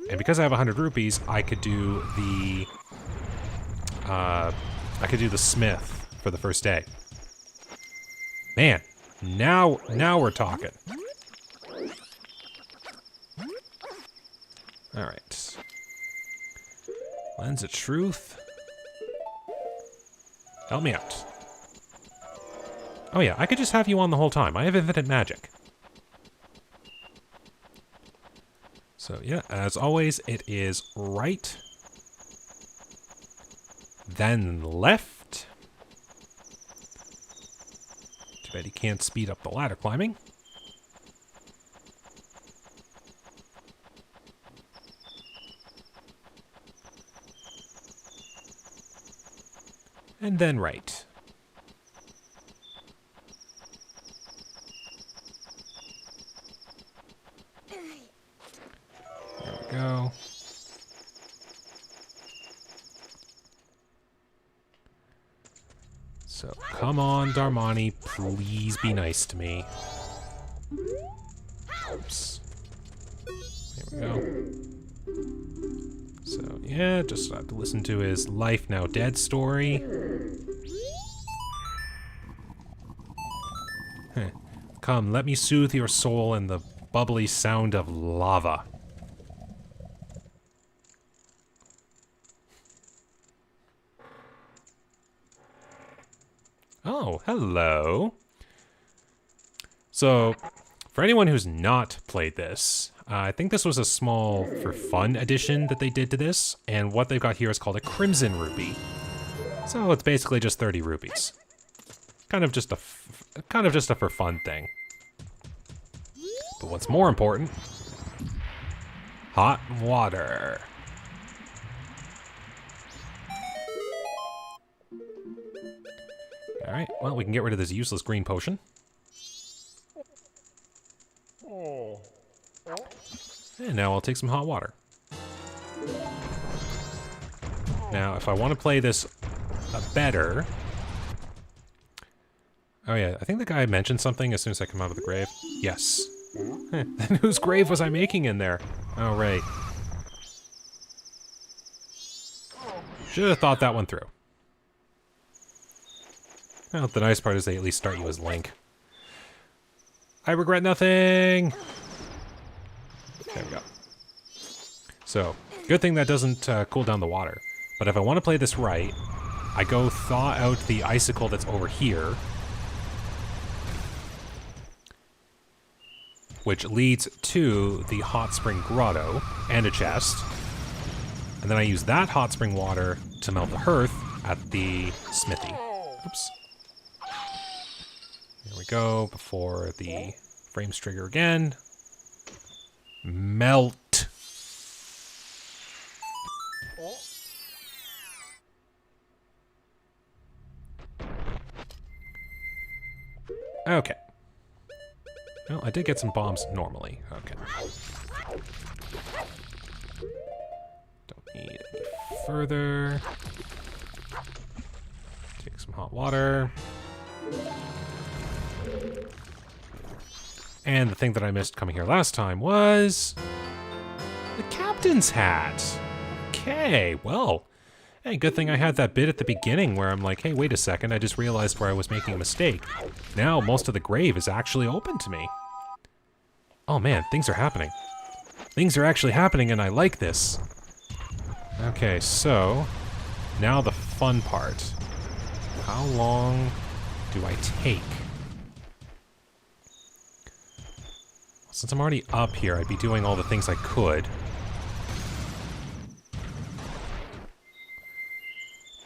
And because I have 100 rupees, I could do the smith for the first day. Man, now we're talking. All right. Lens of Truth. Help me out. Oh yeah, I could just have you on the whole time. I have infinite magic. So yeah, as always, it is right, then left. Too bad you can't speed up the ladder climbing. And then right. There we go. So, come on, Darmani, please be nice to me. Oops. There we go. So, yeah, just have to listen to his life now dead story. Come, let me soothe your soul in the bubbly sound of lava. Oh, hello. So, for anyone who's not played this, I think this was a small for fun addition that they did to this, and what they've got here is called a Crimson Rupee. So it's basically just 30 rupees. Kind of just a for fun thing. But what's more important, hot water. Alright, well, we can get rid of this useless green potion. And now I'll take some hot water. Now, if I want to play this better... Oh yeah, I think the guy mentioned something as soon as I come out of the grave. Yes. Then whose grave was I making in there? Oh, right. Should have thought that one through. Well, the nice part is they at least start you as Link. I regret nothing! There we go. So, good thing that doesn't cool down the water. But if I want to play this right, I go thaw out the icicle that's over here, which leads to the hot spring grotto and a chest. And then I use that hot spring water to melt the hearth at the smithy. Oops. Here we go, before the frames trigger again. Melt. Okay. Well, I did get some bombs normally. Okay. Don't need any further. Take some hot water. And the thing that I missed coming here last time was the captain's hat. Okay, well, hey, good thing I had that bit at the beginning where I'm like, hey, wait a second, I just realized where I was making a mistake. Now most of the grave is actually open to me. Oh man, things are happening. Things are actually happening and I like this. Okay, so now the fun part. How long do I take? Since I'm already up here, I'd be doing all the things I could.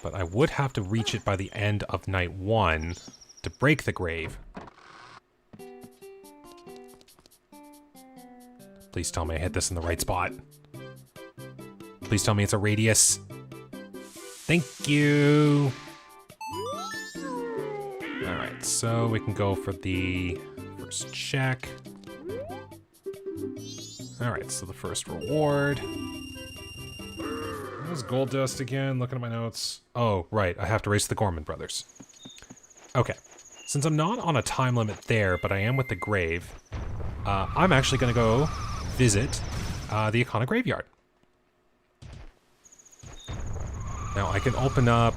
But I would have to reach it by the end of night 1 to break the grave. Please tell me I hit this in the right spot. Please tell me it's a radius. Thank you. Alright, so we can go for the first check. Alright, so the first reward. There's gold dust again, looking at my notes. Oh, right, I have to race the Gorman brothers. Okay, since I'm not on a time limit there, but I am with the grave, I'm actually going to go visit the Ikana graveyard. Now I can open up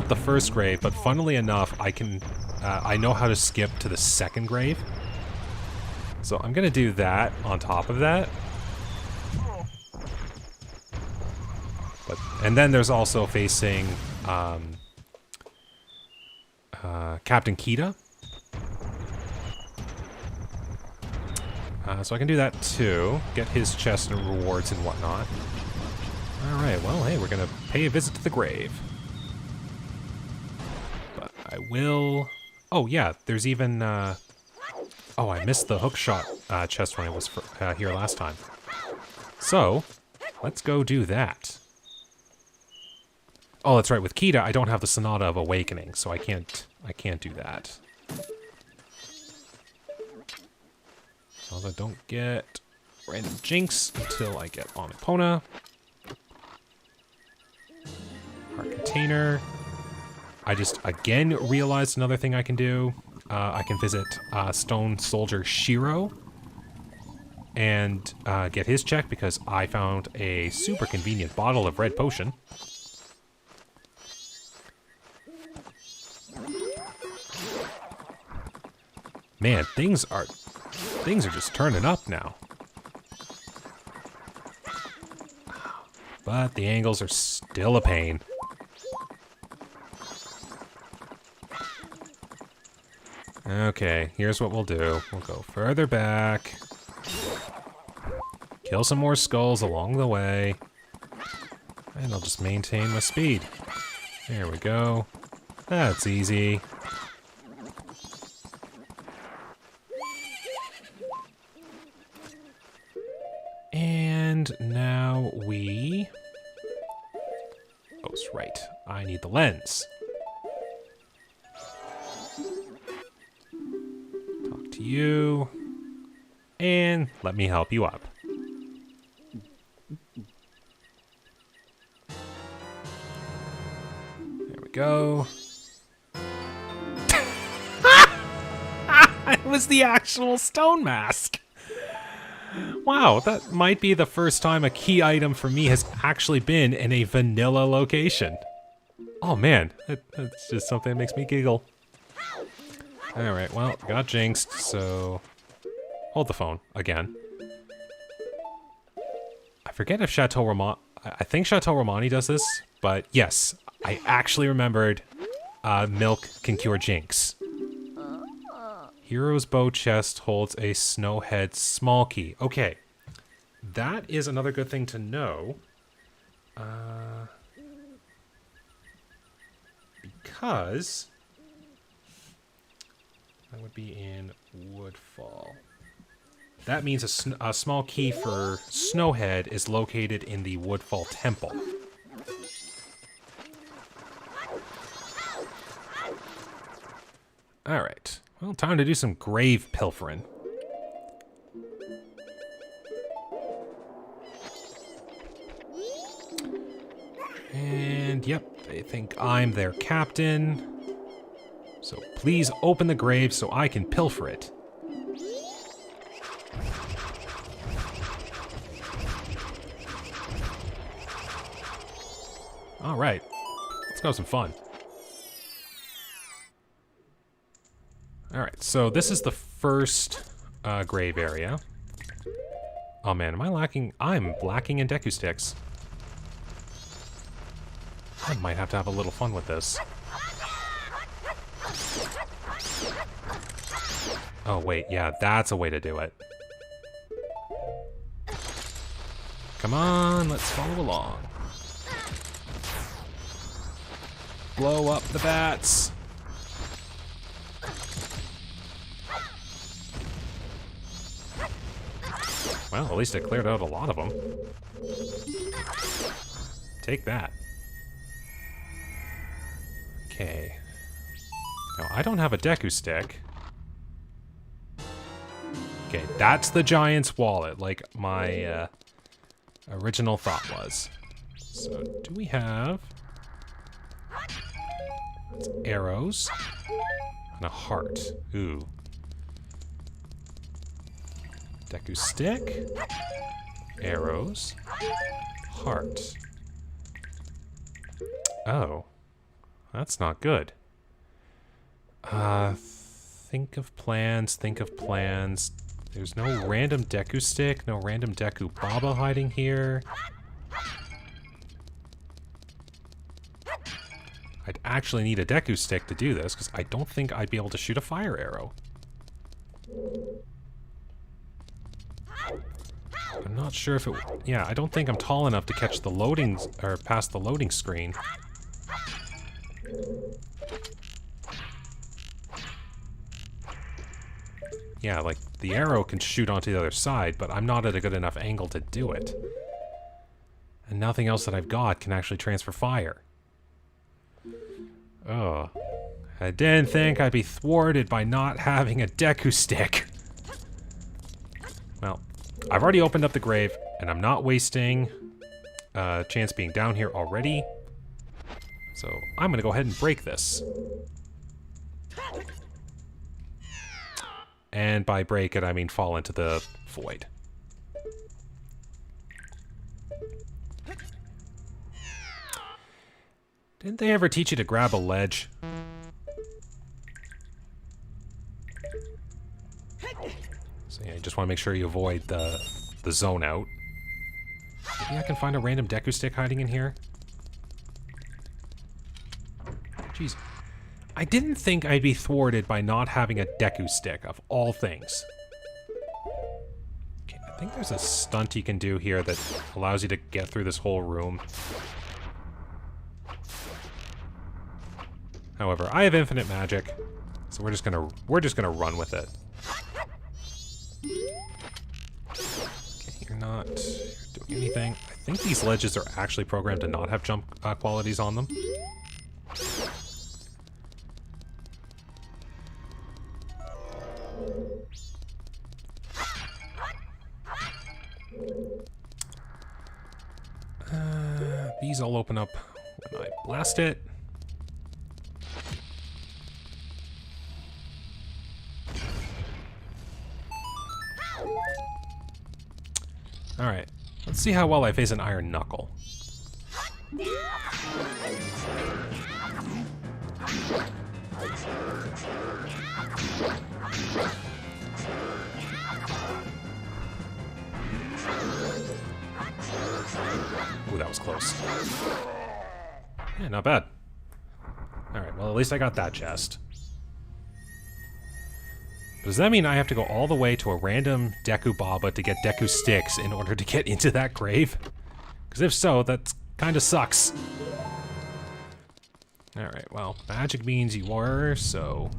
the first grave, but funnily enough, I know how to skip to the second grave. So I'm gonna do that on top of that. And then there's also facing Captain Kita. So I can do that too. Get his chest and rewards and whatnot. Alright, well, hey, we're gonna pay a visit to the grave. But I will... Oh, yeah, there's even... Oh, I missed the hookshot chest when I was here last time. So, let's go do that. Oh, that's right, with Kita, I don't have the Sonata of Awakening, so I can't do that. Also, don't get random Jinx until I get on Epona. Heart Container. I just, again, realized another thing I can do. I can visit Stone Soldier Shiro and get his check because I found a super convenient bottle of red potion. Man, things are just turning up now. But the angles are still a pain. Okay, here's what we'll do. We'll go further back. Kill some more skulls along the way. And I'll just maintain my speed. There we go. That's easy. And now we... Oh, that's right. I need the lens. Talk to you. And let me help you up. There we go. It was the actual stone mask. Wow, that might be the first time a key item for me has actually been in a vanilla location. Oh man, that's just something that makes me giggle. Alright, well, got jinxed, so... Hold the phone, again. I forget if Chateau Romani... I think Chateau Romani does this, but yes, I actually remembered milk can cure jinx. Hero's Bow chest holds a Snowhead small key. Okay, that is another good thing to know. Because that would be in Woodfall. That means a small key for Snowhead is located in the Woodfall Temple. Alright. Well, time to do some grave pilfering. And, yep, they think I'm their captain. So please open the grave so I can pilfer it. Alright, let's go have some fun. Alright, so this is the first grave area. Oh man, am I lacking? I'm lacking in Deku Sticks. I might have to have a little fun with this. Oh wait, yeah, that's a way to do it. Come on, let's follow along. Blow up the bats. Well, at least I cleared out a lot of them. Take that. Okay. Now, I don't have a Deku Stick. Okay, that's the giant's wallet, like my original thought was. So, do we have... That's arrows. And a heart. Ooh. Deku stick. Arrows. Heart. Oh. That's not good. Think of plans, think of plans. There's no random Deku stick, no random Deku Baba hiding here. I'd actually need a Deku stick to do this, because I don't think I'd be able to shoot a fire arrow. I'm not sure if it... Yeah, I don't think I'm tall enough to catch the loading... or past the loading screen. Yeah, like, the arrow can shoot onto the other side, but I'm not at a good enough angle to do it. And nothing else that I've got can actually transfer fire. Oh. I didn't think I'd be thwarted by not having a Deku stick. Well, I've already opened up the grave, and I'm not wasting a chance being down here already. So I'm gonna go ahead and break this. And by break it, I mean fall into the void. Didn't they ever teach you to grab a ledge? So yeah, you just want to make sure you avoid the zone out. Maybe I can find a random Deku stick hiding in here? Jeez. I didn't think I'd be thwarted by not having a Deku stick, of all things. Okay, I think there's a stunt you can do here that allows you to get through this whole room. However, I have infinite magic, so we're just gonna run with it. Okay, you're not doing anything. I think these ledges are actually programmed to not have jump qualities on them. These all open up when I blast it. Alright, let's see how well I face an iron knuckle. Ooh, that was close. Yeah, not bad. Alright, well at least I got that chest. Does that mean I have to go all the way to a random Deku Baba to get Deku sticks in order to get into that grave? Because if so, that kind of sucks. Alright, well, magic means you were, so...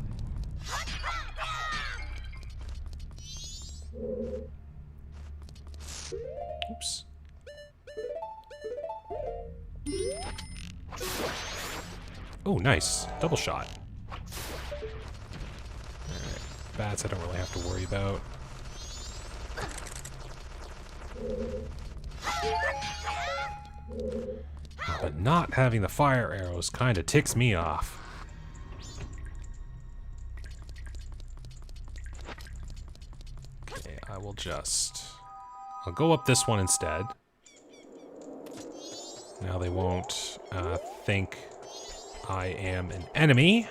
Oops. Oh, nice. Double shot. Alright, bats I don't really have to worry about. But not having the fire arrows kind of ticks me off. Okay, I will just... I'll go up this one instead. Now they won't think I am an enemy.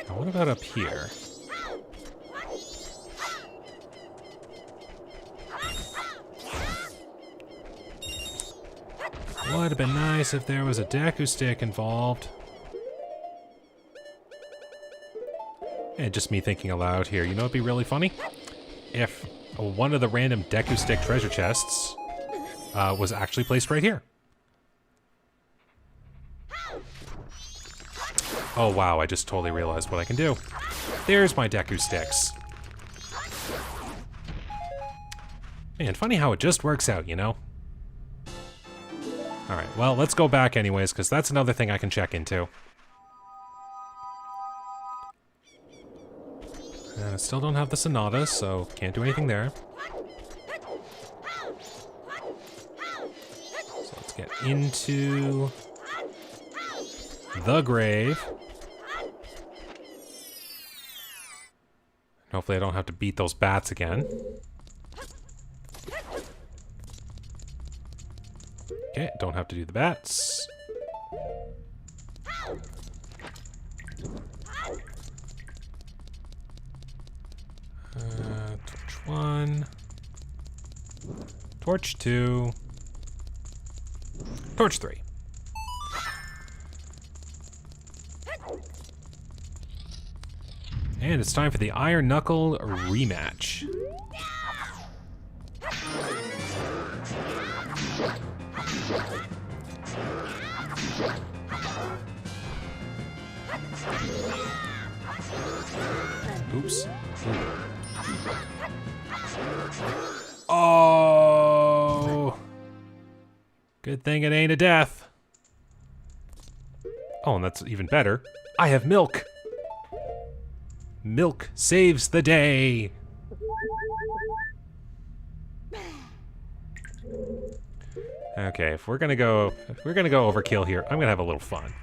Now what about up here? Would have been nice if there was a Deku stick involved. And just me thinking aloud here. You know what'd be really funny? If one of the random Deku stick treasure chests was actually placed right here. Oh wow, I just totally realized what I can do. There's my Deku sticks. Man, funny how it just works out, you know? Alright, well, let's go back anyways, because that's another thing I can check into. I still don't have the Sonata, so can't do anything there. So let's get into the grave. Hopefully I don't have to beat those bats again. Okay, don't have to do the bats. Torch 1. Torch 2. Torch 3. And it's time for the Iron Knuckle rematch. Oops. Oh! Good thing it ain't a death. Oh, and that's even better. I have milk. Milk saves the day. Okay, if we're gonna go overkill here, I'm gonna have a little fun.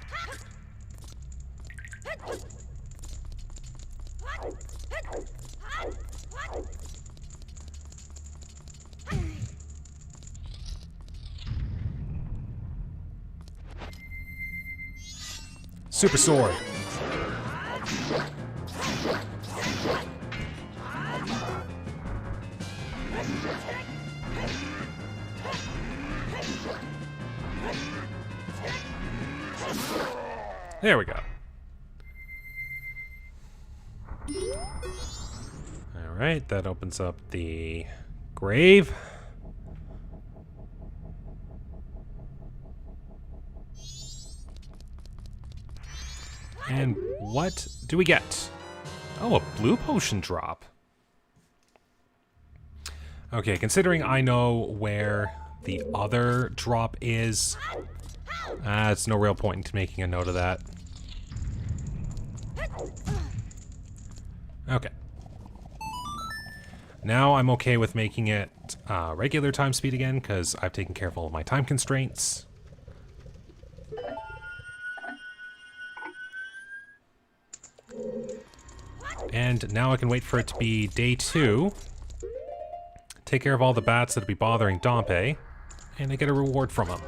Super sword. There we go. All right, that opens up the grave. And what do we get? Oh, a blue potion drop. Okay, considering I know where the other drop is, it's no real point into making a note of that. Okay. Now I'm okay with making it regular time speed again, because I've taken care of all of my time constraints. And now I can wait for it to be day 2. Take care of all the bats that'll be bothering Dompe, and I get a reward from them.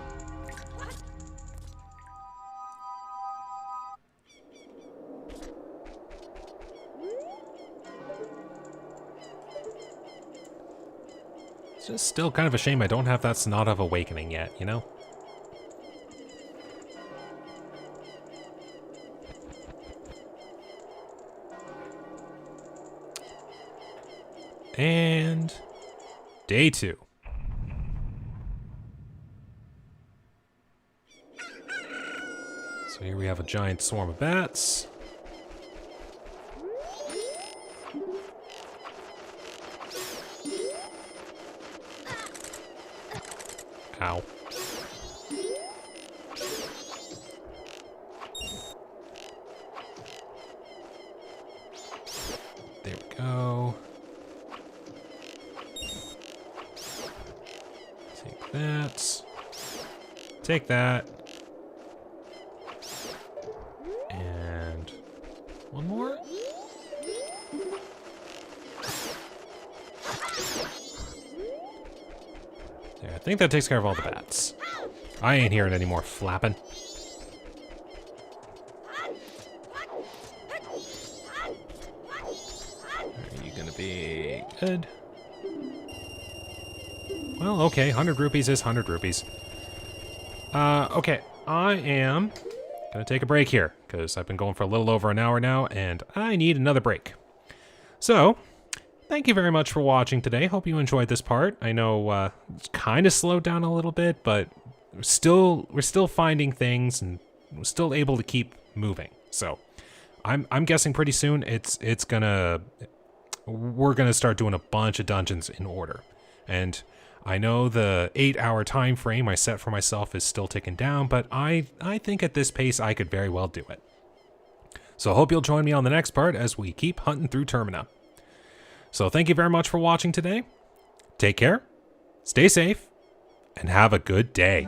It's just still kind of a shame I don't have that Sonata of Awakening yet, you know? And day 2. So here we have a giant swarm of bats. Ow. There we go. Take that. Take that. And one more. There, I think that takes care of all the bats. I ain't hearing any more flapping. Are you gonna be good? Well, okay, 100 rupees is 100 rupees. Okay, I am gonna take a break here, because I've been going for a little over an hour now, and I need another break. So, thank you very much for watching today. Hope you enjoyed this part. I know it's kind of slowed down a little bit, but we're still finding things, and we're still able to keep moving. So, I'm guessing pretty soon we're gonna start doing a bunch of dungeons in order. And I know the 8-hour time frame I set for myself is still ticking down, but I think at this pace I could very well do it. So I hope you'll join me on the next part as we keep hunting through Termina. So thank you very much for watching today. Take care, stay safe, and have a good day.